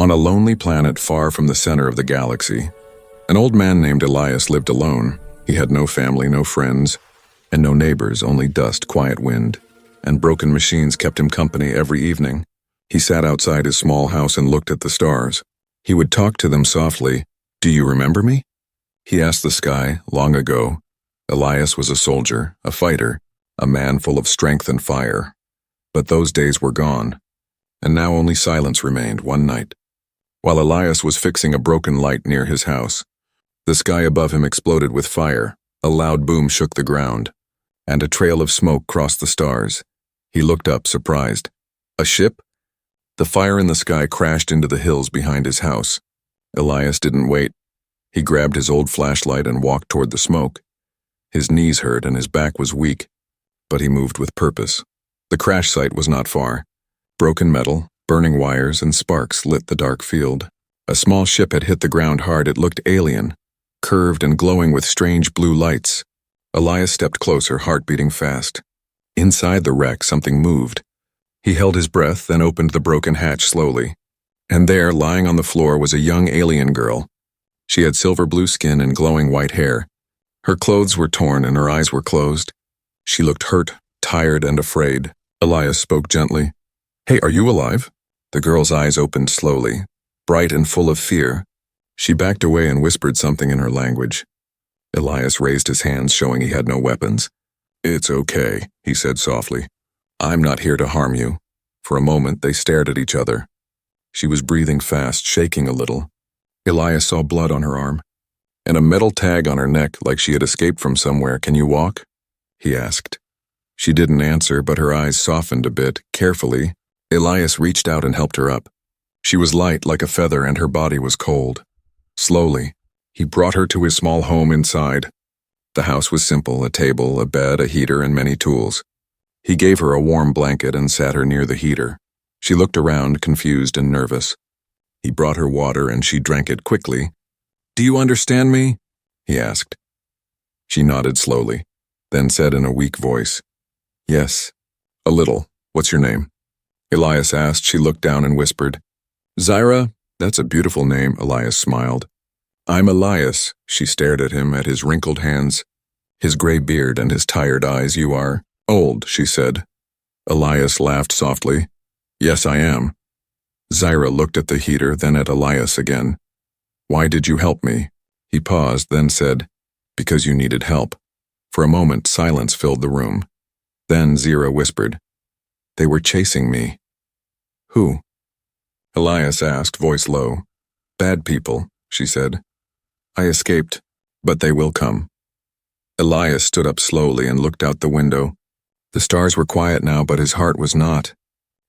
On a lonely planet far from the center of the galaxy, an old man named Elias lived alone. He had no family, no friends, and no neighbors, only dust, quiet wind, and broken machines kept him company every evening. He sat outside his small house and looked at the stars. He would talk to them softly. "Do you remember me?" He asked the sky. Long ago, Elias was a soldier, a fighter, a man full of strength and fire. But those days were gone, and now only silence remained. One night, while Elias was fixing a broken light near his house, the sky above him exploded with fire. A loud boom shook the ground, and a trail of smoke crossed the stars. He looked up, surprised. A ship? The fire in the sky crashed into the hills behind his house. Elias didn't wait. He grabbed his old flashlight and walked toward the smoke. His knees hurt and his back was weak, but he moved with purpose. The crash site was not far. Broken metal, burning wires, and sparks lit the dark field. A small ship had hit the ground hard. It looked alien, curved and glowing with strange blue lights. Elias stepped closer, heart beating fast. Inside the wreck, something moved. He held his breath, then opened the broken hatch slowly. And there, lying on the floor, was a young alien girl. She had silver blue skin and glowing white hair. Her clothes were torn and her eyes were closed. She looked hurt, tired, and afraid. Elias spoke gently. "Hey, are you alive?" The girl's eyes opened slowly, bright and full of fear. She backed away and whispered something in her language. Elias raised his hands, showing he had no weapons. "It's okay," he said softly. "I'm not here to harm you." For a moment, they stared at each other. She was breathing fast, shaking a little. Elias saw blood on her arm, and a metal tag on her neck like she had escaped from somewhere. "Can you walk?" he asked. She didn't answer, but her eyes softened a bit. Carefully, Elias reached out and helped her up. She was light like a feather and her body was cold. Slowly, he brought her to his small home inside. The house was simple, a table, a bed, a heater, and many tools. He gave her a warm blanket and sat her near the heater. She looked around, confused and nervous. He brought her water and she drank it quickly. "Do you understand me?" he asked. She nodded slowly, then said in a weak voice, "Yes, a little. What's your name?" Elias asked. She looked down and whispered, "Zyra? That's a beautiful name." Elias smiled. "I'm Elias." She stared at him, at his wrinkled hands, his gray beard, and his tired eyes. "You are old," she said. Elias laughed softly. "Yes, I am." Zyra looked at the heater, then at Elias again. "Why did you help me?" He paused, then said, "Because you needed help." For a moment, silence filled the room. Then Zyra whispered, "They were chasing me." "Who?" Elias asked, voice low. "Bad people," she said. "I escaped, but they will come." Elias stood up slowly and looked out the window. The stars were quiet now, but his heart was not.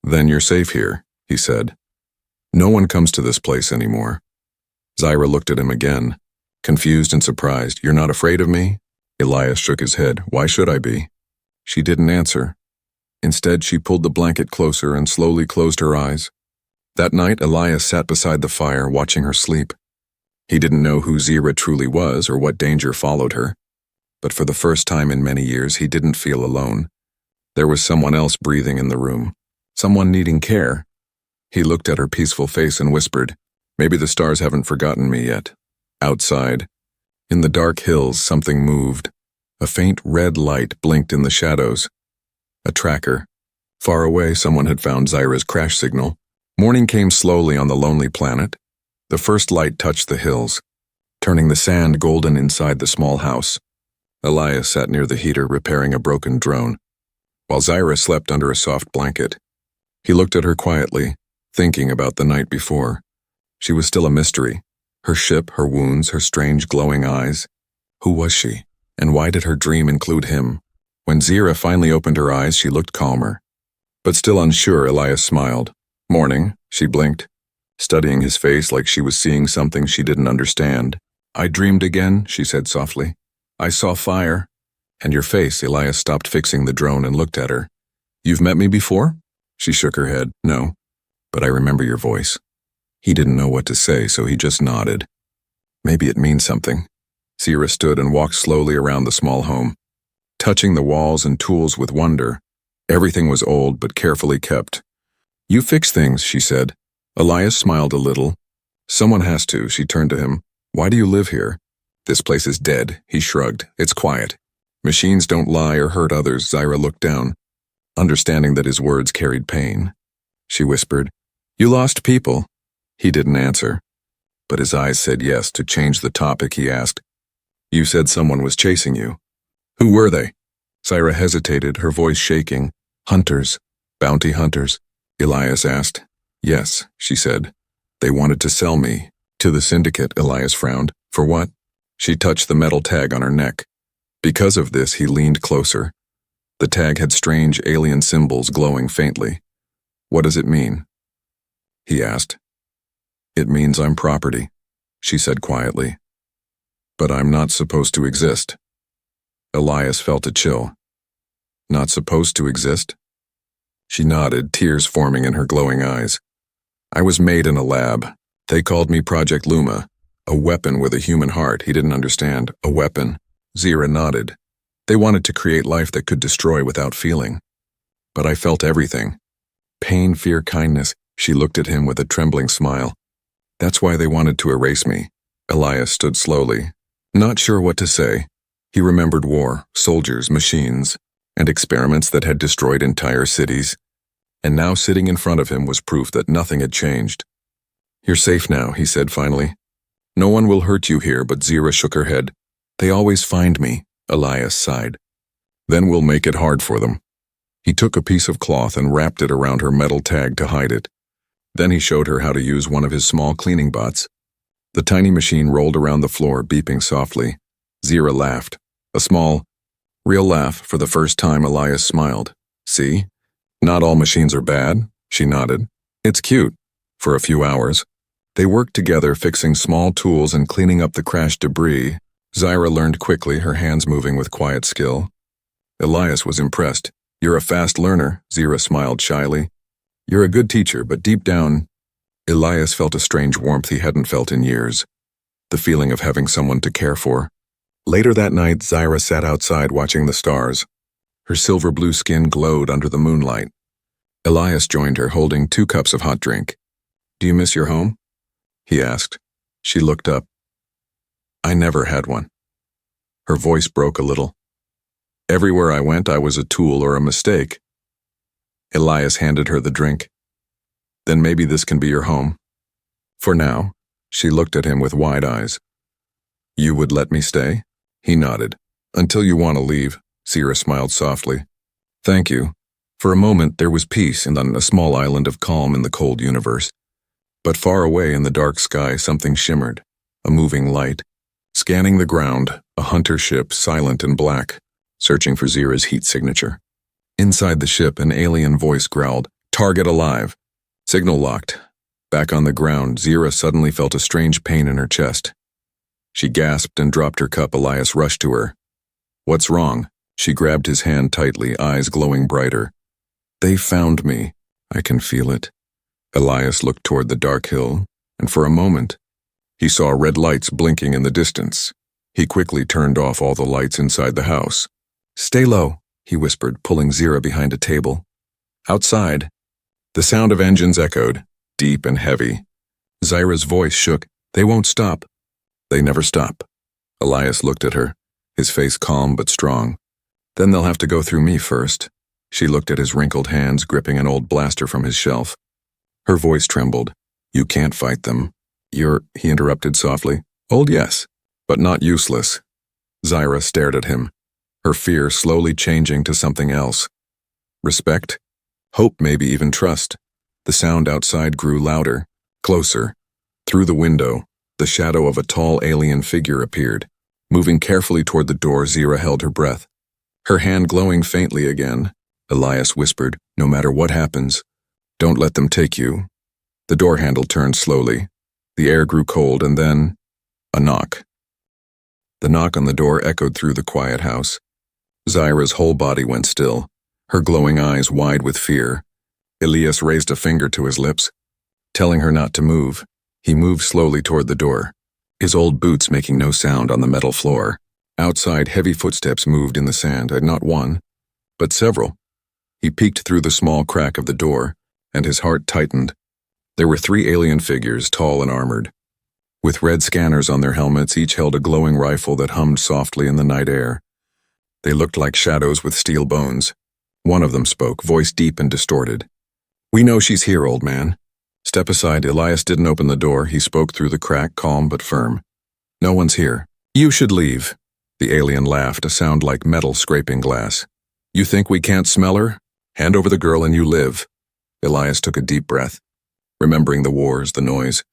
"Then you're safe here," he said. "No one comes to this place anymore." Zyra looked at him again, confused and surprised. "You're not afraid of me?" Elias shook his head. "Why should I be?" She didn't answer. Instead, she pulled the blanket closer and slowly closed her eyes. That night, Elias sat beside the fire, watching her sleep. He didn't know who Zyra truly was or what danger followed her. But for the first time in many years, he didn't feel alone. There was someone else breathing in the room, someone needing care. He looked at her peaceful face and whispered, "Maybe the stars haven't forgotten me yet." Outside, in the dark hills, something moved. A faint red light blinked in the shadows. A tracker. Far away, someone had found Zyra's crash signal. Morning came slowly on the lonely planet. The first light touched the hills, turning the sand golden inside the small house. Elias sat near the heater repairing a broken drone, while Zyra slept under a soft blanket. He looked at her quietly, thinking about the night before. She was still a mystery. Her ship, her wounds, her strange glowing eyes. Who was she? And why did her dream include him? When Zyra finally opened her eyes, she looked calmer. But still unsure, Elias smiled. "Morning," she blinked, studying his face like she was seeing something she didn't understand. "I dreamed again," she said softly. "I saw fire." "And your face?" Elias stopped fixing the drone and looked at her. "You've met me before?" She shook her head. "No, but I remember your voice." He didn't know what to say, so he just nodded. "Maybe it means something." Zyra stood and walked slowly around the small home, touching the walls and tools with wonder. Everything was old but carefully kept. "You fix things," she said. Elias smiled a little. Someone has to, she turned to him. Why do you live here? This place is dead, he shrugged. It's quiet. Machines don't lie or hurt others. Zyra looked down, understanding that his words carried pain. She whispered, You lost people. He didn't answer, but his eyes said yes. To change the topic, he asked, You said someone was chasing you. Who were they? Zyra hesitated, her voice shaking. Hunters. Bounty hunters? Elias asked. Yes, she said. They wanted to sell me. To the syndicate, Elias frowned. For what? She touched the metal tag on her neck. Because of this, he leaned closer. The tag had strange alien symbols glowing faintly. What does it mean? He asked. It means I'm property, she said quietly. But I'm not supposed to exist. Elias felt a chill. Not supposed to exist? She nodded, tears forming in her glowing eyes. I was made in a lab. They called me Project Luma. A weapon with a human heart. He didn't understand. A weapon. Zyra nodded. They wanted to create life that could destroy without feeling. But I felt everything. Pain, fear, kindness. She looked at him with a trembling smile. That's why they wanted to erase me. Elias stood slowly, not sure what to say. He remembered war, soldiers, machines, and experiments that had destroyed entire cities. And now sitting in front of him was proof that nothing had changed. You're safe now, he said finally. No one will hurt you here, but Zyra shook her head. They always find me, Elias sighed. Then we'll make it hard for them. He took a piece of cloth and wrapped it around her metal tag to hide it. Then he showed her how to use one of his small cleaning bots. The tiny machine rolled around the floor, beeping softly. Zyra laughed. A small, real laugh. For the first time, Elias smiled. See? Not all machines are bad, she nodded. It's cute. For a few hours. They worked together, fixing small tools and cleaning up the crashed debris. Zyra learned quickly, her hands moving with quiet skill. Elias was impressed. You're a fast learner, Zyra smiled shyly. You're a good teacher, but deep down, Elias felt a strange warmth he hadn't felt in years. The feeling of having someone to care for. Later that night, Zyra sat outside watching the stars. Her silver blue skin glowed under the moonlight. Elias joined her, holding 2 cups of hot drink. Do you miss your home? He asked. She looked up. I never had one. Her voice broke a little. Everywhere I went, I was a tool or a mistake. Elias handed her the drink. Then maybe this can be your home. For now. She looked at him with wide eyes. You would let me stay? He nodded. Until you want to leave, Zyra smiled softly. Thank you. For a moment, there was peace and on a small island of calm in the cold universe. But far away in the dark sky, something shimmered, a moving light. Scanning the ground, a hunter ship, silent and black, searching for Zyra's heat signature. Inside the ship, an alien voice growled, Target alive. Signal locked. Back on the ground, Zyra suddenly felt a strange pain in her chest. She gasped and dropped her cup. Elias rushed to her. What's wrong? She grabbed his hand tightly, eyes glowing brighter. They found me. I can feel it. Elias looked toward the dark hill, and for a moment, he saw red lights blinking in the distance. He quickly turned off all the lights inside the house. Stay low, he whispered, pulling Zyra behind a table. Outside, the sound of engines echoed, deep and heavy. Zyra's voice shook. They won't stop. They never stop. Elias looked at her, his face calm but strong. Then they'll have to go through me first. She looked at his wrinkled hands gripping an old blaster from his shelf. Her voice trembled. You can't fight them. He interrupted softly. Old, yes, but not useless. Zyra stared at him, her fear slowly changing to something else. Respect? Hope, maybe even trust. The sound outside grew louder, closer. Through the window, the shadow of a tall alien figure appeared. Moving carefully toward the door, Zyra held her breath. Her hand glowing faintly again. Elias whispered, No matter what happens, don't let them take you. The door handle turned slowly. The air grew cold, and then, a knock. The knock on the door echoed through the quiet house. Zyra's whole body went still, her glowing eyes wide with fear. Elias raised a finger to his lips, telling her not to move. He moved slowly toward the door, his old boots making no sound on the metal floor. Outside, heavy footsteps moved in the sand, not one, but several. He peeked through the small crack of the door, and his heart tightened. There were 3 alien figures, tall and armored. With red scanners on their helmets, each held a glowing rifle that hummed softly in the night air. They looked like shadows with steel bones. One of them spoke, voice deep and distorted. "We know she's here, old man." "Step aside." Elias didn't open the door. He spoke through the crack, calm but firm. "No one's here. You should leave." The alien laughed, a sound like metal scraping glass. "You think we can't smell her? Hand over the girl and you live." Elias took a deep breath, remembering the wars, the noise,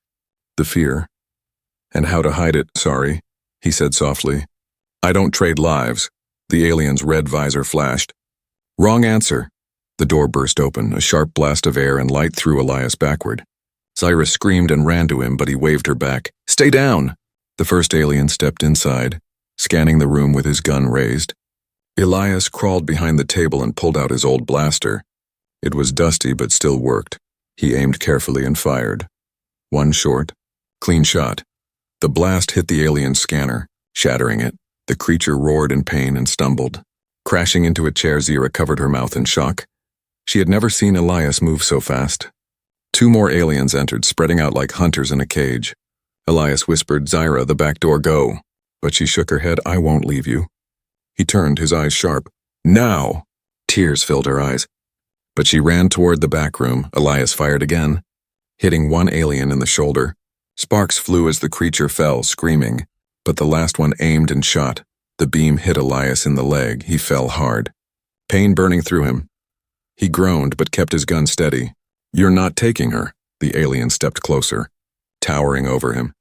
the fear. "And how to hide it, sorry," he said softly. "I don't trade lives." The alien's red visor flashed. "Wrong answer." The door burst open, a sharp blast of air and light threw Elias backward. Zyra screamed and ran to him, but he waved her back. "Stay down!" The first alien stepped inside, scanning the room with his gun raised. Elias crawled behind the table and pulled out his old blaster. It was dusty but still worked. He aimed carefully and fired. One short, clean shot. The blast hit the alien's scanner, shattering it. The creature roared in pain and stumbled. Crashing into a chair, Zyra covered her mouth in shock. She had never seen Elias move so fast. 2 more aliens entered, spreading out like hunters in a cage. Elias whispered, "Zyra, the back door, go." But she shook her head. "I won't leave you." He turned, his eyes sharp. "Now!" Tears filled her eyes. But she ran toward the back room. Elias fired again, hitting one alien in the shoulder. Sparks flew as the creature fell, screaming. But the last one aimed and shot. The beam hit Elias in the leg. He fell hard, pain burning through him. He groaned but kept his gun steady. "You're not taking her." The alien stepped closer, towering over him.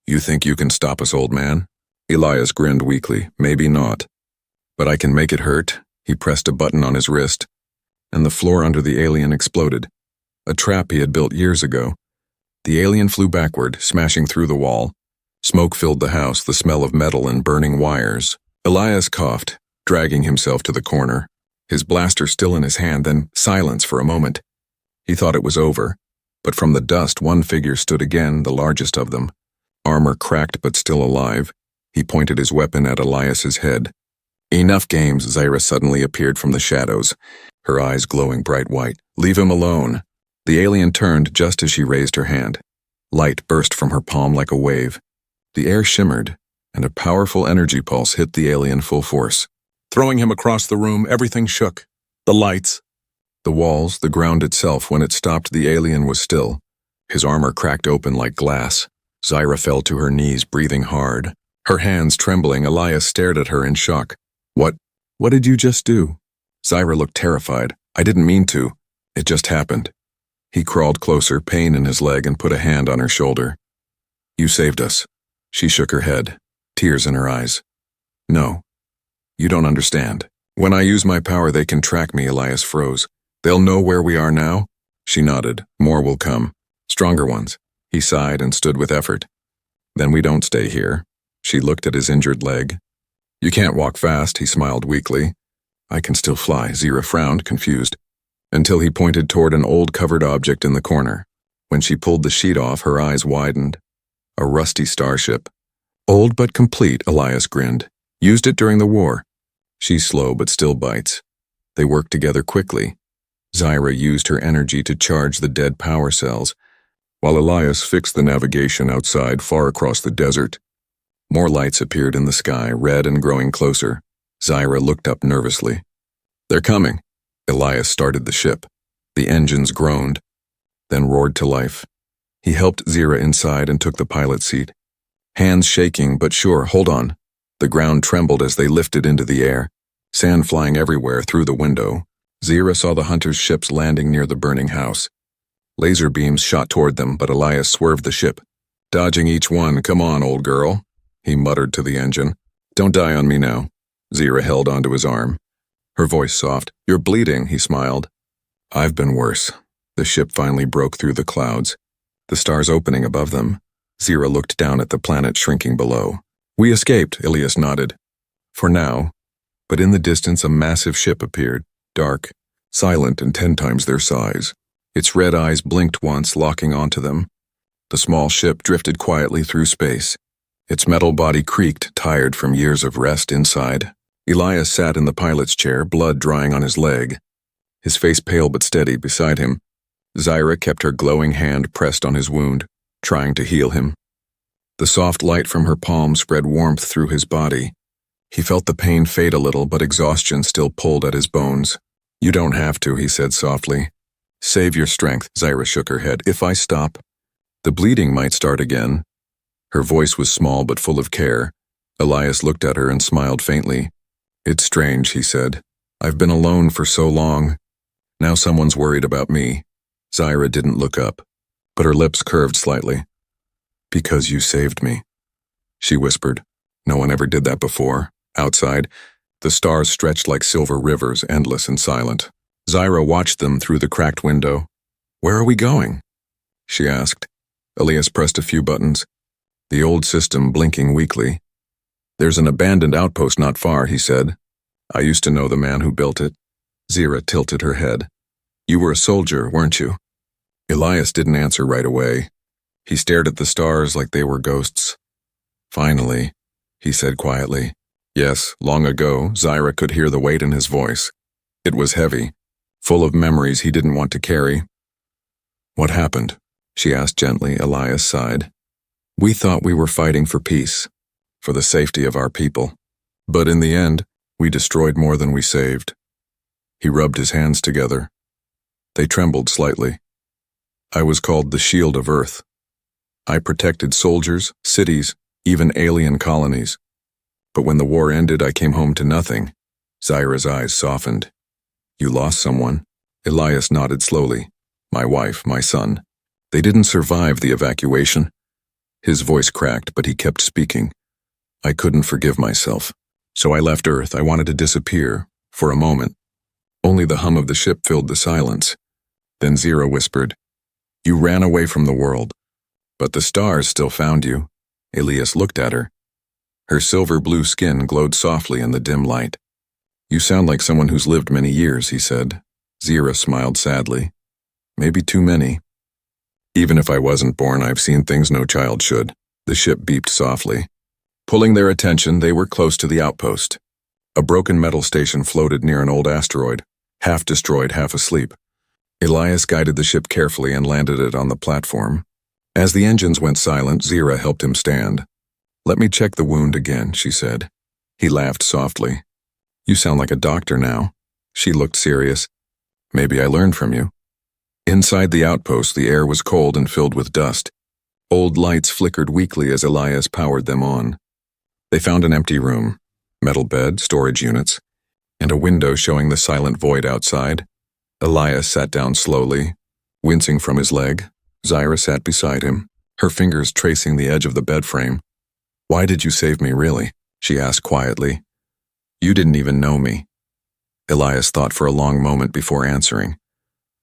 "You think you can stop us, old man?" Elias grinned weakly. "Maybe not. But I can make it hurt." He pressed a button on his wrist, and the floor under the alien exploded. A trap he had built years ago. The alien flew backward, smashing through the wall. Smoke filled the house, the smell of metal and burning wires. Elias coughed, dragging himself to the corner, his blaster still in his hand, then silence for a moment. He thought it was over, but from the dust one figure stood again, the largest of them. Armor cracked but still alive. He pointed his weapon at Elias's head. "Enough games." Zyra suddenly appeared from the shadows, her eyes glowing bright white. "Leave him alone." The alien turned just as she raised her hand. Light burst from her palm like a wave. The air shimmered, and a powerful energy pulse hit the alien full force. Throwing him across the room, everything shook. The lights, the walls, the ground itself. When it stopped, the alien was still. His armor cracked open like glass. Zyra fell to her knees, breathing hard, her hands trembling. Elias stared at her in shock. What did you just do?" Zyra looked terrified. "I didn't mean to. It just happened." He crawled closer, pain in his leg, and put a hand on her shoulder. "You saved us." She shook her head, tears in her eyes. "No. You don't understand. When I use my power, they can track me." Elias froze. "They'll know where we are now?" She nodded. "More will come. Stronger ones." He sighed and stood with effort. "Then we don't stay here." She looked at his injured leg. "You can't walk fast." He smiled weakly. "I can still fly." Zyra frowned, confused, until he pointed toward an old covered object in the corner. When she pulled the sheet off, her eyes widened. A rusty starship. "Old but complete," Elias grinned. "Used it during the war." She's slow but still bites. They worked together quickly. Zyra used her energy to charge the dead power cells, while Elias fixed the navigation outside, far across the desert. More lights appeared in the sky, red and growing closer. Zyra looked up nervously. "They're coming." Elias started the ship. The engines groaned, then roared to life. He helped Zyra inside and took the pilot's seat. Hands shaking, but sure. "Hold on." The ground trembled as they lifted into the air, sand flying everywhere through the window. Zyra saw the hunters' ships landing near the burning house. Laser beams shot toward them, but Elias swerved the ship, dodging each one. "Come on, old girl," he muttered to the engine. "Don't die on me now." Zyra held onto his arm, her voice soft. "You're bleeding," he smiled. "I've been worse." The ship finally broke through the clouds, the stars opening above them. Zyra looked down at the planet shrinking below. "We escaped," Elias nodded. "For now." But in the distance a massive ship appeared, dark, silent, and 10 times their size. Its red eyes blinked once, locking onto them. The small ship drifted quietly through space. Its metal body creaked, tired from years of rest inside. Elias sat in the pilot's chair, blood drying on his leg, his face pale but steady. Beside him, Zyra kept her glowing hand pressed on his wound, trying to heal him. The soft light from her palm spread warmth through his body. He felt the pain fade a little, but exhaustion still pulled at his bones. "You don't have to," he said softly. "Save your strength," Zyra shook her head. "If I stop, the bleeding might start again." Her voice was small but full of care. Elias looked at her and smiled faintly. "It's strange," he said. "I've been alone for so long. Now someone's worried about me." Zyra didn't look up, but her lips curved slightly. "Because you saved me," she whispered. No one ever did that before. Outside, the stars stretched like silver rivers, endless and silent. Zyra watched them through the cracked window. "Where are we going?" she asked. Elias pressed a few buttons, the old system blinking weakly. "There's an abandoned outpost not far," he said. "I used to know the man who built it." Zyra tilted her head. "You were a soldier, weren't you?" Elias didn't answer right away. He stared at the stars like they were ghosts. "Finally," he said quietly. "Yes, long ago." Zyra could hear the weight in his voice. It was heavy, full of memories he didn't want to carry. "What happened?" she asked gently. Elias sighed. "We thought we were fighting for peace, for the safety of our people. But in the end, we destroyed more than we saved." He rubbed his hands together. They trembled slightly. "I was called the Shield of Earth. I protected soldiers, cities, even alien colonies. But when the war ended, I came home to nothing." Zyra's eyes softened. "You lost someone?" Elias nodded slowly. "My wife, my son. They didn't survive the evacuation." His voice cracked, but he kept speaking. "I couldn't forgive myself. So I left Earth. I wanted to disappear, for a moment. Only the hum of the ship filled the silence. Then Zyra whispered, 'You ran away from the world. But the stars still found you.'" Elias looked at her. Her silver blue skin glowed softly in the dim light. "You sound like someone who's lived many years," he said. Zyra smiled sadly. "Maybe too many. Even if I wasn't born, I've seen things no child should." The ship beeped softly. Pulling their attention, they were close to the outpost. A broken metal station floated near an old asteroid, half destroyed, half asleep. Elias guided the ship carefully and landed it on the platform. As the engines went silent, Zyra helped him stand. "Let me check the wound again," she said. He laughed softly. "You sound like a doctor now." She looked serious. "Maybe I learned from you." Inside the outpost, the air was cold and filled with dust. Old lights flickered weakly as Elias powered them on. They found an empty room, metal bed, storage units, and a window showing the silent void outside. Elias sat down slowly, wincing from his leg. Zyra sat beside him, her fingers tracing the edge of the bed frame. "Why did you save me, really?" she asked quietly. "You didn't even know me." Elias thought for a long moment before answering.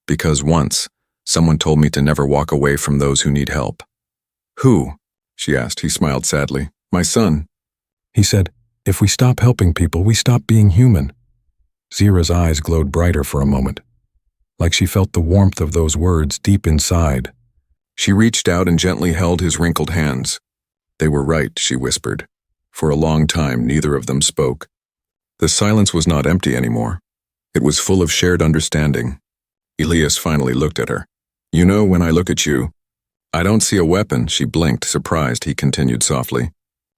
"Because once, someone told me to never walk away from those who need help." "Who?" she asked. He smiled sadly. "My son." He said, "If we stop helping people, we stop being human." Zyra's eyes glowed brighter for a moment, like she felt the warmth of those words deep inside. She reached out and gently held his wrinkled hands. "They were right," she whispered. For a long time, neither of them spoke. The silence was not empty anymore. It was full of shared understanding. Elias finally looked at her. "You know, when I look at you, I don't see a weapon." She blinked, surprised. He continued softly,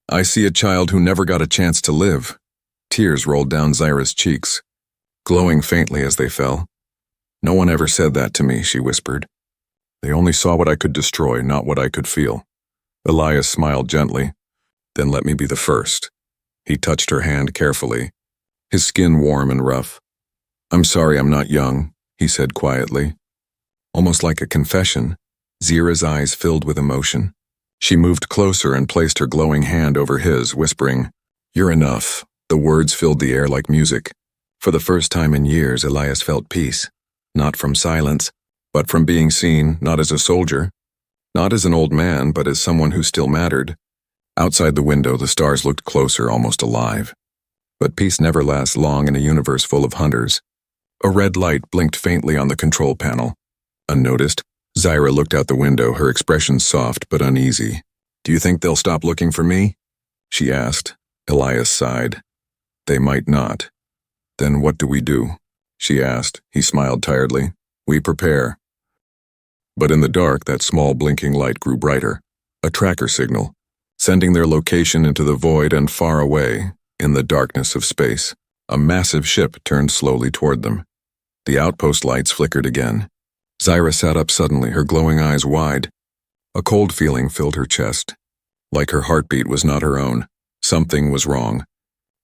"I see a child who never got a chance to live." Tears rolled down Zyra's cheeks, glowing faintly as they fell. "No one ever said that to me," she whispered. "They only saw what I could destroy, not what I could feel." Elias smiled gently. "Then let me be the first." He touched her hand carefully, his skin warm and rough. "I'm sorry I'm not young," he said quietly. Almost like a confession, Zyra's eyes filled with emotion. She moved closer and placed her glowing hand over his, whispering, "You're enough." The words filled the air like music. For the first time in years, Elias felt peace, not from silence, but from being seen, not as a soldier, not as an old man, but as someone who still mattered. Outside the window, the stars looked closer, almost alive. But peace never lasts long in a universe full of hunters. A red light blinked faintly on the control panel. Unnoticed, Zyra looked out the window, her expression soft but uneasy. "Do you think they'll stop looking for me?" she asked. Elias sighed. "They might not." "Then what do we do?" she asked. He smiled tiredly. "We prepare." But in the dark, that small blinking light grew brighter. A tracker signal, sending their location into the void and far away, in the darkness of space. A massive ship turned slowly toward them. The outpost lights flickered again. Zyra sat up suddenly, her glowing eyes wide. A cold feeling filled her chest. Like her heartbeat was not her own. Something was wrong.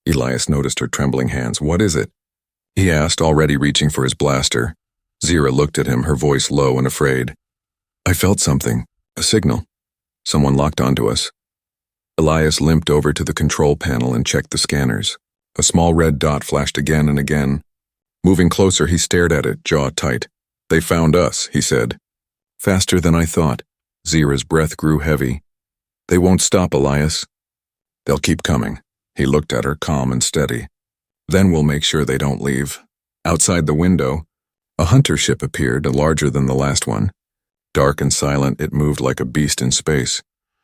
Elias noticed her trembling hands. "What is it?" he asked, already reaching for his blaster. Zyra looked at him, her voice low and afraid. "I felt something. A signal. Someone locked onto us." Elias limped over to the control panel and checked the scanners. A small red dot flashed again and again. Moving closer, he stared at it, jaw tight. "They found us," he said. "Faster than I thought." Zyra's breath grew heavy. "They won't stop, Elias." "They'll keep coming." He looked at her, calm and steady. "Then we'll make sure they don't leave." Outside the window, a hunter ship appeared, larger than the last one. Dark and silent, it moved like a beast in space.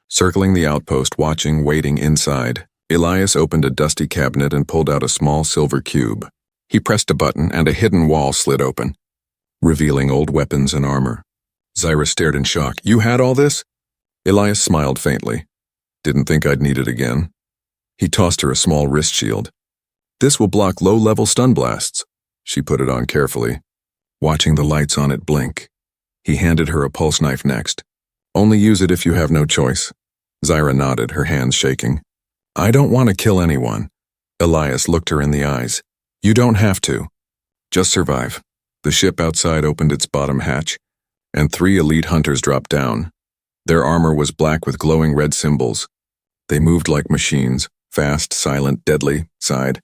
Circling the outpost, watching, waiting inside, Elias opened a dusty cabinet and pulled out a small silver cube. He pressed a button and a hidden wall slid open, revealing old weapons and armor. Zyra stared in shock. "You had all this?" Elias smiled faintly. "Didn't think I'd need it again." He tossed her a small wrist shield. "This will block low-level stun blasts." She put it on carefully, watching the lights on it blink. He handed her a pulse knife next. "Only use it if you have no choice." Zyra nodded, her hands shaking. "I don't want to kill anyone." Elias looked her in the eyes. "You don't have to. Just survive." The ship outside opened its bottom hatch, and 3 elite hunters dropped down. Their armor was black with glowing red symbols. They moved like machines, fast, silent, deadly. Sighed.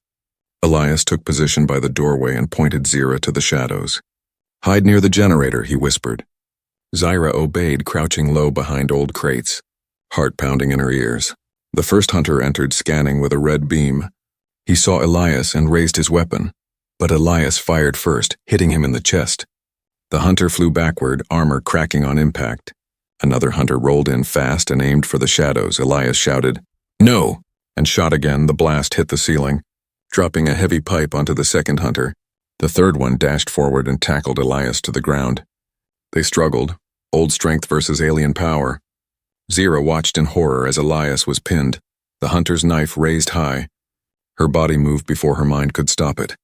Elias took position by the doorway and pointed Zyra to the shadows. "Hide near the generator," he whispered. Zyra obeyed, crouching low behind old crates, heart pounding in her ears. The first hunter entered, scanning with a red beam. He saw Elias and raised his weapon, but Elias fired first, hitting him in the chest. The hunter flew backward, armor cracking on impact. Another hunter rolled in fast and aimed for the shadows. Elias shouted, "No!" and shot again. The blast hit the ceiling, dropping a heavy pipe onto the second hunter. The third one dashed forward and tackled Elias to the ground. They struggled, old strength versus alien power. Zyra watched in horror as Elias was pinned, the hunter's knife raised high. Her body moved before her mind could stop it.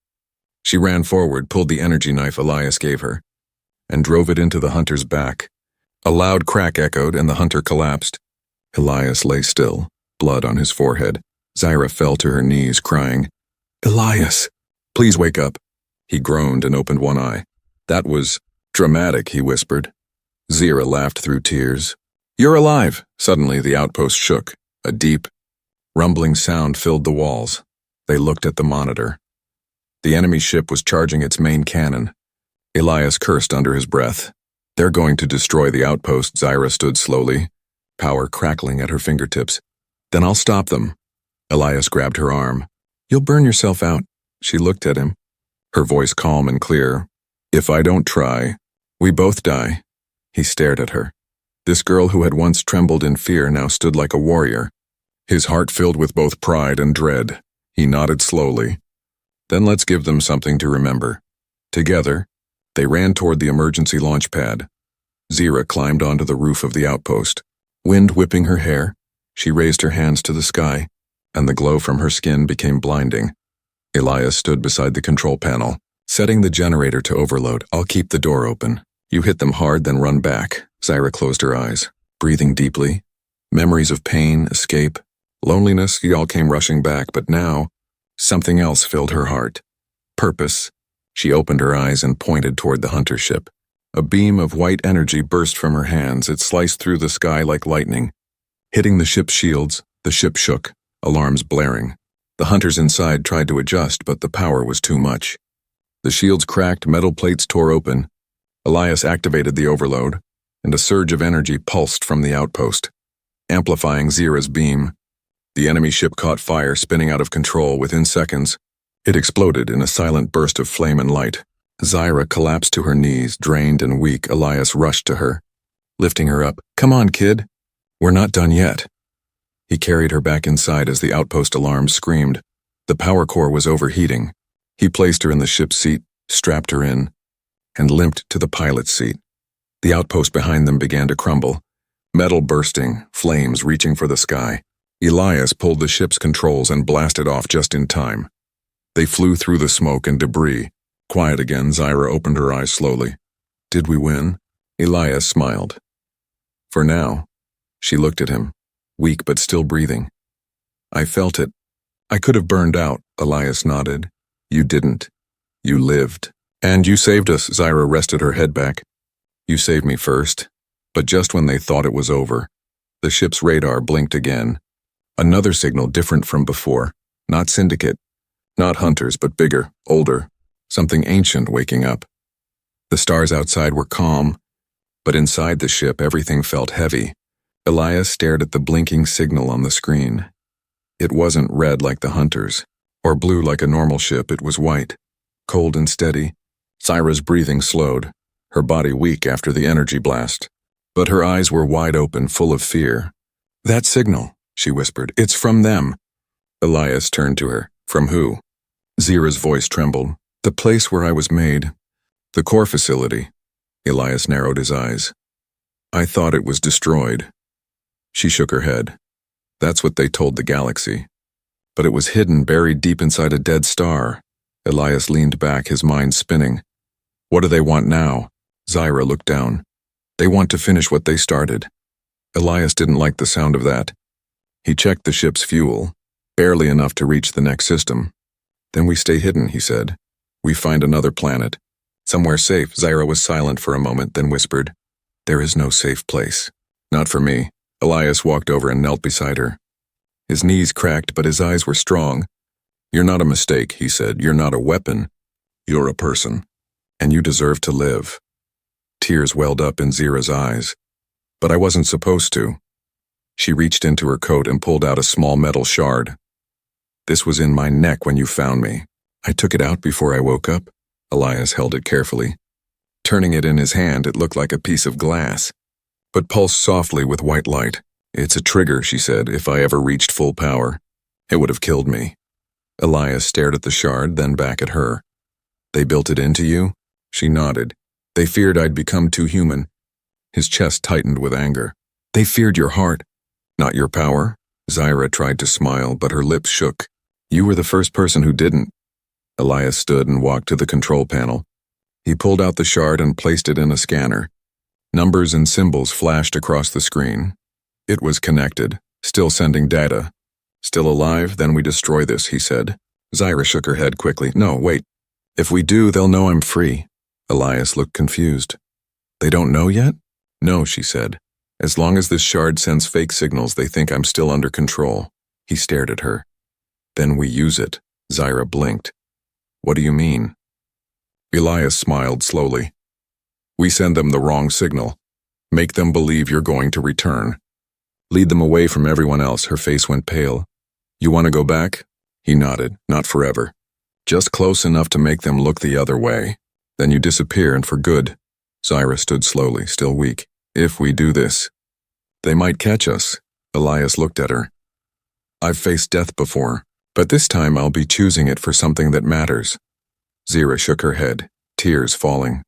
She ran forward, pulled the energy knife Elias gave her, and drove it into the hunter's back. A loud crack echoed and the hunter collapsed. Elias lay still, blood on his forehead. Zyra fell to her knees, crying, "Elias, please wake up." He groaned and opened one eye. "That was dramatic," he whispered. Zyra laughed through tears. "You're alive!" Suddenly the outpost shook. A deep, rumbling sound filled the walls. They looked at the monitor. The enemy ship was charging its main cannon. Elias cursed under his breath. "They're going to destroy the outpost." Zyra stood slowly, power crackling at her fingertips. "Then I'll stop them." Elias grabbed her arm. "You'll burn yourself out." She looked at him, her voice calm and clear. "If I don't try, we both die." He stared at her. This girl who had once trembled in fear now stood like a warrior, his heart filled with both pride and dread. He nodded slowly. "Then let's give them something to remember." Together, they ran toward the emergency launch pad. Zyra climbed onto the roof of the outpost. Wind whipping her hair, she raised her hands to the sky, and the glow from her skin became blinding. Elias stood beside the control panel, setting the generator to overload. "I'll keep the door open. You hit them hard, then run back." Zyra closed her eyes, breathing deeply. Memories of pain, escape, loneliness, it all came rushing back, but now, something else filled her heart. Purpose. She opened her eyes and pointed toward the hunter ship. A beam of white energy burst from her hands. It sliced through the sky like lightning. Hitting the ship's shields, the ship shook, alarms blaring. The hunters inside tried to adjust, but the power was too much. The shields cracked, metal plates tore open. Elias activated the overload, and a surge of energy pulsed from the outpost, amplifying Zyra's beam. The enemy ship caught fire, spinning out of control. Within seconds, it exploded in a silent burst of flame and light. Zyra collapsed to her knees, drained and weak. Elias rushed to her, lifting her up. "Come on, kid. We're not done yet." He carried her back inside as the outpost alarms screamed. The power core was overheating. He placed her in the ship's seat, strapped her in, and limped to the pilot's seat. The outpost behind them began to crumble, metal bursting, flames reaching for the sky. Elias pulled the ship's controls and blasted off just in time. They flew through the smoke and debris. Quiet again, Zyra opened her eyes slowly. Did we win? Elias smiled. For now. She looked at him, weak but still breathing. I felt it. I could have burned out, Elias nodded. You didn't. You lived. And you saved us, Zyra rested her head back. You saved me first. But just when they thought it was over, the ship's radar blinked again. Another signal different from before. Not syndicate. Not hunters, but bigger, older. Something ancient waking up. The stars outside were calm, but inside the ship everything felt heavy. Elias stared at the blinking signal on the screen. It wasn't red like the hunters, or blue like a normal ship, it was white. Cold and steady. Zyra's breathing slowed, her body weak after the energy blast. But her eyes were wide open, full of fear. That signal, she whispered, it's from them. Elias turned to her. From who? Zyra's voice trembled. The place where I was made. The core facility. Elias narrowed his eyes. I thought it was destroyed. She shook her head. That's what they told the galaxy. But it was hidden, buried deep inside a dead star. Elias leaned back, his mind spinning. What do they want now? Zyra looked down. They want to finish what they started. Elias didn't like the sound of that. He checked the ship's fuel, barely enough to reach the next system. Then we stay hidden, he said. We find another planet. Somewhere safe. Zyra was silent for a moment, then whispered, There is no safe place. Not for me. Elias walked over and knelt beside her. His knees cracked, but his eyes were strong. You're not a mistake, he said. You're not a weapon. You're a person. And you deserve to live. Tears welled up in Zyra's eyes. But I wasn't supposed to. She reached into her coat and pulled out a small metal shard. This was in my neck when you found me. I took it out before I woke up. Elias held it carefully. Turning it in his hand, it looked like a piece of glass, but pulsed softly with white light. It's a trigger, she said. If I ever reached full power, it would have killed me. Elias stared at the shard, then back at her. They built it into you? She nodded. They feared I'd become too human. His chest tightened with anger. They feared your heart, not your power. Zyra tried to smile, but her lips shook. You were the first person who didn't. Elias stood and walked to the control panel. He pulled out the shard and placed it in a scanner. Numbers and symbols flashed across the screen. It was connected, still sending data. Still alive? Then we destroy this, he said. Zyra shook her head quickly. No, wait. If we do, they'll know I'm free. Elias looked confused. They don't know yet? No, she said. As long as this shard sends fake signals, they think I'm still under control. He stared at her. Then we use it. Zyra blinked. What do you mean? Elias smiled slowly. We send them the wrong signal. Make them believe you're going to return. Lead them away from everyone else. Her face went pale. You want to go back? He nodded. Not forever. Just close enough to make them look the other way. Then you disappear, and for good. Zyra stood slowly, still weak. If we do this, they might catch us. Elias looked at her. I've faced death before, but this time I'll be choosing it for something that matters. Zyra shook her head, tears falling.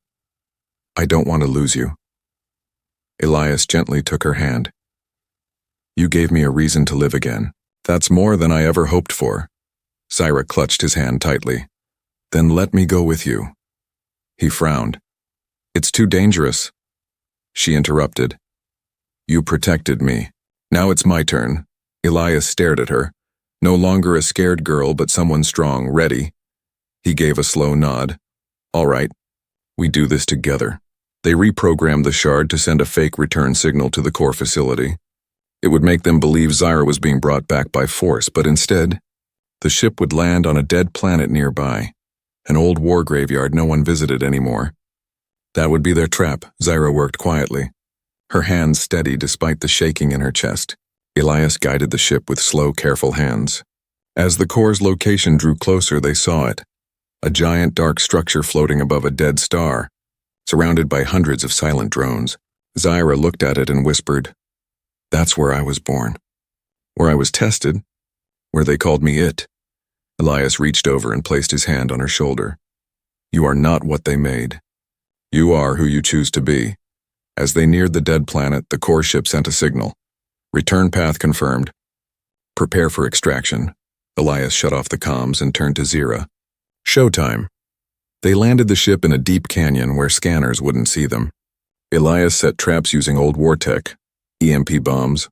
I don't want to lose you. Elias gently took her hand. You gave me a reason to live again. That's more than I ever hoped for. Zyra clutched his hand tightly. Then let me go with you. He frowned. It's too dangerous. She interrupted. You protected me. Now it's my turn. Elias stared at her. No longer a scared girl, but someone strong, ready. He gave a slow nod. All right. We do this together. They reprogrammed the shard to send a fake return signal to the core facility. It would make them believe Zyra was being brought back by force, but instead, the ship would land on a dead planet nearby, an old war graveyard no one visited anymore. That would be their trap. Zyra worked quietly, her hands steady despite the shaking in her chest. Elias guided the ship with slow, careful hands. As the core's location drew closer, they saw it, a giant dark structure floating above a dead star, surrounded by hundreds of silent drones. Zyra looked at it and whispered, That's where I was born. Where I was tested. Where they called me it. Elias reached over and placed his hand on her shoulder. You are not what they made. You are who you choose to be. As they neared the dead planet, the core ship sent a signal. Return path confirmed. Prepare for extraction. Elias shut off the comms and turned to Zira. Showtime. They landed the ship in a deep canyon where scanners wouldn't see them. Elias set traps using old war tech, EMP bombs,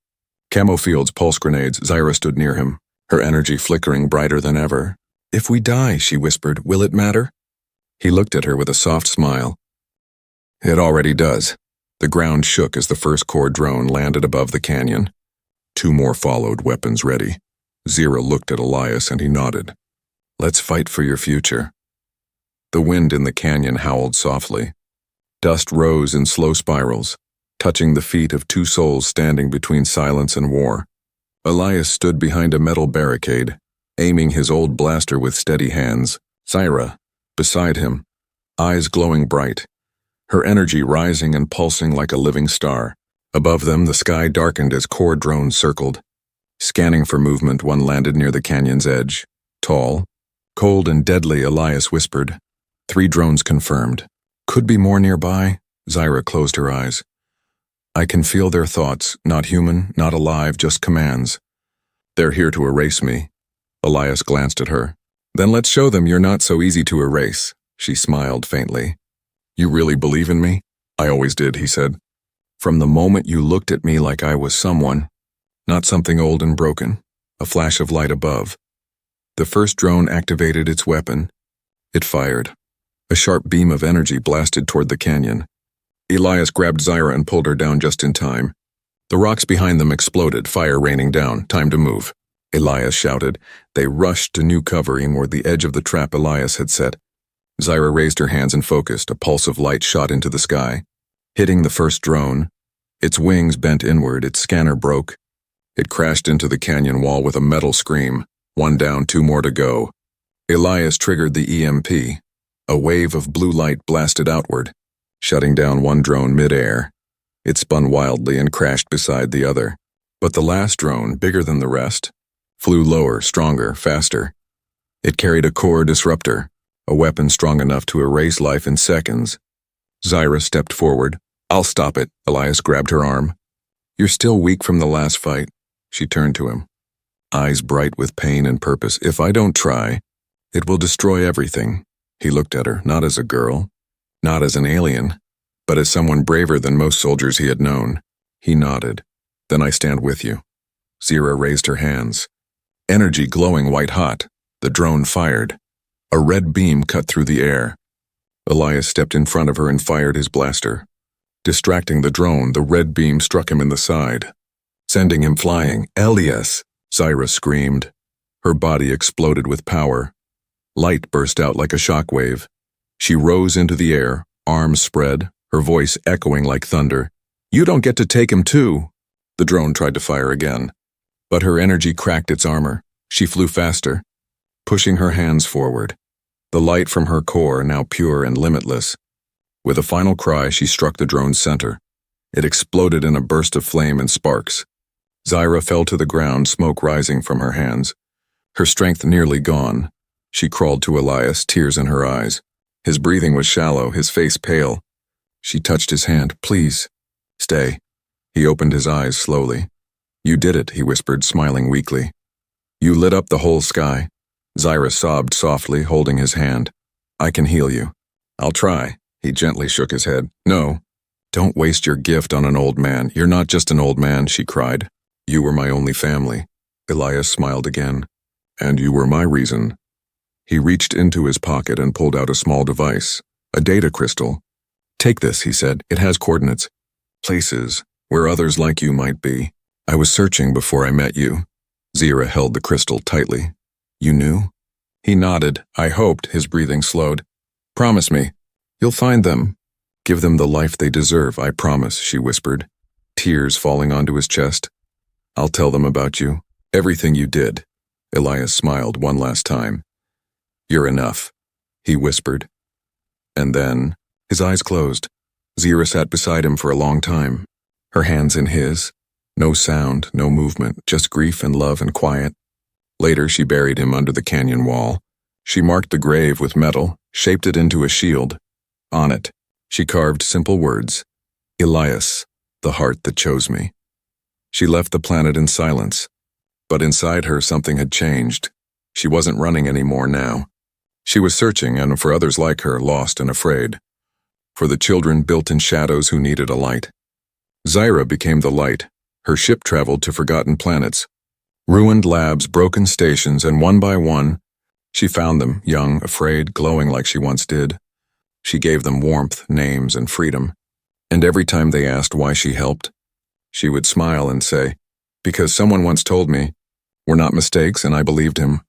camo fields, pulse grenades. Zira stood near him, her energy flickering brighter than ever. If we die, she whispered, will it matter? He looked at her with a soft smile. It already does. The ground shook as the first core drone landed above the canyon. 2 more followed, weapons ready. Zira looked at Elias and he nodded. Let's fight for your future. The wind in the canyon howled softly. Dust rose in slow spirals, touching the feet of 2 souls standing between silence and war. Elias stood behind a metal barricade, aiming his old blaster with steady hands. Zira, beside him, eyes glowing bright, her energy rising and pulsing like a living star. Above them, the sky darkened as core drones circled. Scanning for movement, one landed near the canyon's edge. Tall, cold and deadly, Elias whispered. 3 drones confirmed. Could be more nearby. Zira closed her eyes. I can feel their thoughts, not human, not alive, just commands. They're here to erase me. Elias glanced at her. Then let's show them you're not so easy to erase. She smiled faintly. You really believe in me? I always did, he said. From the moment you looked at me like I was someone, not something old and broken. A flash of light above. The first drone activated its weapon. It fired. A sharp beam of energy blasted toward the canyon. Elias grabbed Zira and pulled her down just in time. The rocks behind them exploded, fire raining down. Time to move. Elias shouted. They rushed to new cover toward the edge of the trap Elias had set. Zira raised her hands and focused. A pulse of light shot into the sky, hitting the first drone. Its wings bent inward, its scanner broke. It crashed into the canyon wall with a metal scream. 1 down, 2 more to go. Elias triggered the EMP. A wave of blue light blasted outward, shutting down 1 drone mid-air. It spun wildly and crashed beside the other. But the last drone, bigger than the rest, flew lower, stronger, faster. It carried a core disruptor, a weapon strong enough to erase life in seconds. Zira stepped forward. I'll stop it. Elias grabbed her arm. You're still weak from the last fight. She turned to him, eyes bright with pain and purpose. If I don't try, it will destroy everything. He looked at her, not as a girl, not as an alien, but as someone braver than most soldiers he had known. He nodded. Then I stand with you. Zira raised her hands. Energy glowing white-hot. The drone fired. A red beam cut through the air. Elias stepped in front of her and fired his blaster. Distracting the drone, the red beam struck him in the side, sending him flying. Elias! Zira screamed. Her body exploded with power. Light burst out like a shockwave. She rose into the air, arms spread, her voice echoing like thunder. You don't get to take him too. The drone tried to fire again, but her energy cracked its armor. She flew faster, pushing her hands forward, the light from her core now pure and limitless. With a final cry, she struck the drone's center. It exploded in a burst of flame and sparks. Zira fell to the ground, smoke rising from her hands. Her strength nearly gone. She crawled to Elias, tears in her eyes. His breathing was shallow, his face pale. She touched his hand. Please, stay. He opened his eyes slowly. You did it, he whispered, smiling weakly. You lit up the whole sky. Zira sobbed softly, holding his hand. I can heal you. I'll try. He gently shook his head. No, don't waste your gift on an old man. You're not just an old man, she cried. You were my only family. Elias smiled again. And you were my reason. He reached into his pocket and pulled out a small device, a data crystal. Take this, he said. It has coordinates. Places where others like you might be. I was searching before I met you. Zira held the crystal tightly. You knew? He nodded. I hoped. His breathing slowed. Promise me. You'll find them. Give them the life they deserve, I promise, she whispered, tears falling onto his chest. I'll tell them about you. Everything you did. Elias smiled one last time. You're enough, he whispered. And then, his eyes closed. Zira sat beside him for a long time, her hands in his. No sound, no movement, just grief and love and quiet. Later, she buried him under the canyon wall. She marked the grave with metal, shaped it into a shield. On it, she carved simple words. Elias, the heart that chose me. She left the planet in silence, but inside her something had changed. She wasn't running anymore now. She was searching, and for others like her, lost and afraid. For the children built in shadows who needed a light. Zyra became the light. Her ship traveled to forgotten planets, ruined labs, broken stations, and one by one, she found them, young, afraid, glowing like she once did. She gave them warmth, names, and freedom. And every time they asked why she helped, she would smile and say, "Because someone once told me, we're not mistakes," and I believed him.